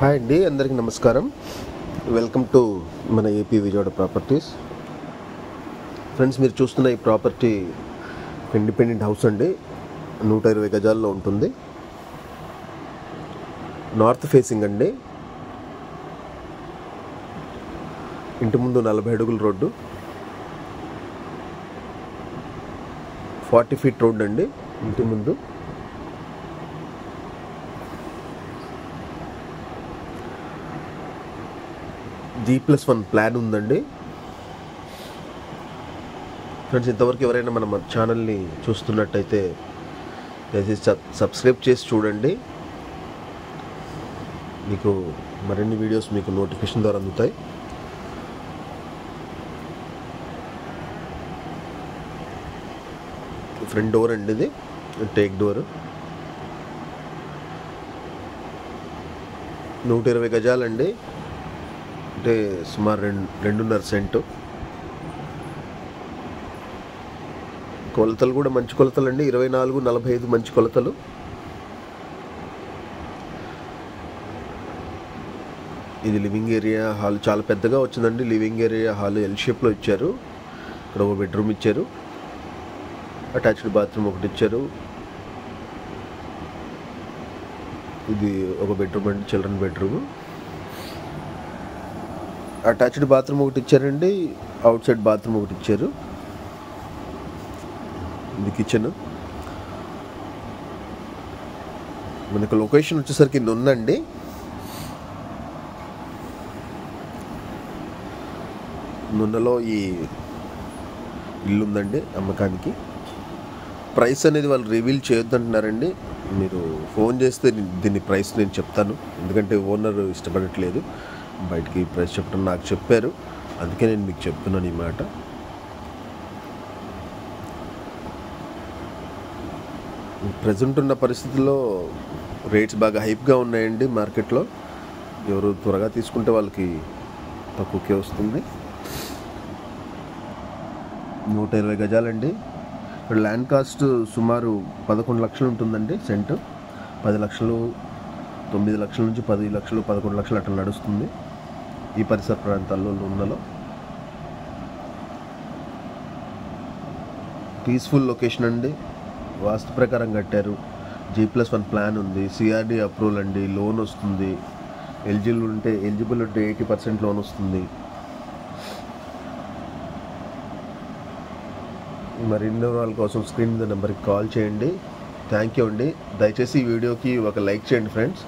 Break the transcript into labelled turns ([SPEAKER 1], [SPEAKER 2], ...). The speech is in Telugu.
[SPEAKER 1] హాయ్ అండి, అందరికీ నమస్కారం. వెల్కమ్ టు మన ఏపీ విజయవాడ ప్రాపర్టీస్. ఫ్రెండ్స్, మీరు చూస్తున్న ఈ ప్రాపర్టీ ఇండిపెండెంట్ హౌస్ అండి. 120 గజాల్లో ఉంటుంది. నార్త్ ఫేసింగ్ అండి. ఇంటి ముందు 40 అడుగుల రోడ్డు, 40 ఫీట్ రోడ్ అండి ఇంటి ముందు. G+1 ప్లాన్ ఉందండి. ఫ్రెండ్స్, ఇంతవరకు ఎవరైనా మన ఛానల్ని చూస్తున్నట్టయితే దయచేసి సబ్స్క్రైబ్ చేసి చూడండి. మీకు మరిన్ని వీడియోస్ మీకు నోటిఫికేషన్ ద్వారా అందుతాయి. ఫ్రంట్ డోర్ అండి, ఇది టేక్ డోర్. 120 గజాలండి, అంటే సుమారు 2.5 సెంటు. కొలతలు కూడా మంచి కొలతలు అండి, 24-45 మంచి కొలతలు. ఇది లివింగ్ ఏరియా, హాల్ చాలా పెద్దగా వచ్చిందండి. లివింగ్ ఏరియా, హాల్ ఎల్ షేప్లో ఇచ్చారు. ఇక్కడ ఒక బెడ్రూమ్ ఇచ్చారు, అటాచ్డ్ బాత్రూమ్ ఒకటి ఇచ్చారు. ఇది ఒక బెడ్రూమ్ అండి, చిల్డ్రన్ బెడ్రూమ్. అటాచ్డ్ బాత్రూమ్ ఒకటి ఇచ్చారండి, అవుట్ సైడ్ బాత్రూమ్ ఒకటి ఇచ్చారు. ఇది కిచెన్. మనకు లొకేషన్ వచ్చేసరికి నున్నండి. నున్నలో ఈ ఇల్లు ఉందండి అమ్మకానికి. ప్రైస్ అనేది వాళ్ళు రివీల్ చేయొద్దంటున్నారండి. మీరు ఫోన్ చేస్తే దీని ప్రైస్ నేను చెప్తాను, ఎందుకంటే ఓనర్ ఇష్టపడట్లేదు బయటికి ప్రైస్ చెప్పడం. నాకు చెప్పారు, అందుకే నేను మీకు చెప్తున్నాను ఈ మాట. ప్రజెంట్ ఉన్న పరిస్థితుల్లో రేట్స్ బాగా హైప్గా ఉన్నాయండి మార్కెట్లో. ఎవరు త్వరగా తీసుకుంటే వాళ్ళకి తక్కువకే వస్తుంది. 120 గజాలండి. ఇక్కడ ల్యాండ్ కాస్ట్ సుమారు 11 లక్షలు ఉంటుందండి సెంటు. 10 లక్షలు, 9 లక్షల నుంచి 10 లక్షలు, 11 లక్షలు అట్లా నడుస్తుంది ఈ పరిసర ప్రాంతాల్లో ఉన్నలో. పీస్ఫుల్ లొకేషన్ అండి, వాస్తు ప్రకారం కట్టారు. G+1 ప్లాన్ ఉంది, CRD అప్రూవల్ అండి, లోన్ వస్తుంది. ఎలిజిబుల్ ఉంటే 80% లోన్ వస్తుంది. మరిన్ని వివరాల కోసం స్క్రీన్ మీద నెంబర్కి కాల్ చేయండి. థ్యాంక్ యూ అండి. దయచేసి ఈ వీడియోకి ఒక లైక్ చేయండి ఫ్రెండ్స్.